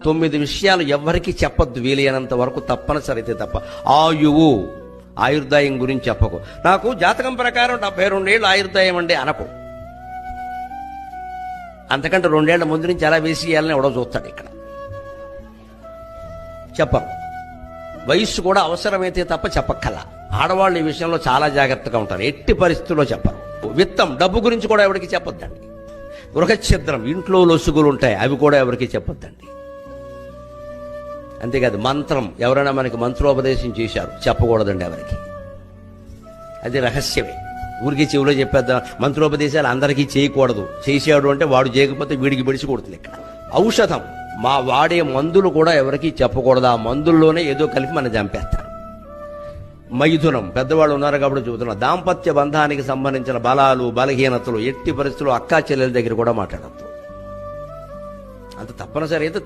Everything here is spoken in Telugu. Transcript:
9 విషయాలు ఎవ్వరికీ చెప్పొద్దు, వీలైనంత వరకు తప్పనిసరి అయితే తప్ప. ఆయువు, ఆయుర్దాయం గురించి చెప్పకు. నాకు జాతకం ప్రకారం 72 ఏళ్ళు ఆయుర్దాయం అండి అనకు. అంతకంటే 2 ఏళ్ల ముందు నుంచి ఎలా వేసేయాలని ఎవడో చూస్తాడు. ఇక్కడ చెప్పం. వయస్సు కూడా అవసరమైతే తప్ప చెప్పక్కల. ఆడవాళ్ళు ఈ విషయంలో చాలా జాగ్రత్తగా ఉంటారు, ఎట్టి పరిస్థితుల్లో చెప్పరు. విత్తం, డబ్బు గురించి కూడా ఎవరికి చెప్పొద్దండి. గృహఛిద్రం, ఇంట్లో లొసుగులు ఉంటాయి, అవి కూడా ఎవరికి చెప్పొద్దండి. అంతేకాదు మంత్రం, ఎవరైనా మనకి మంత్రోపదేశం చేశారు, చెప్పకూడదండి ఎవరికి. అది రహస్యమే. ఊరికి చెవిలో చెప్పేద్దాం. మంత్రోపదేశాలు అందరికీ చేయకూడదు. చేసాడు అంటే వాడు చేయకపోతే వీడికి బిడిచికూడదు. ఇక్కడ ఔషధం, మా వాడే మందులు కూడా ఎవరికి చెప్పకూడదు. ఆ మందుల్లోనే ఏదో కలిపి మనం చంపేస్తారు. మైథునం, పెద్దవాళ్ళు ఉన్నారు కాబట్టి చెబుతున్నా, దాంపత్య బంధానికి సంబంధించిన బలాలు బలహీనతలు ఎట్టి పరిస్థితుల్లో అక్కా చెల్లెల దగ్గర కూడా మాట్లాడద్దు. అంత తప్పనిసరి అయితే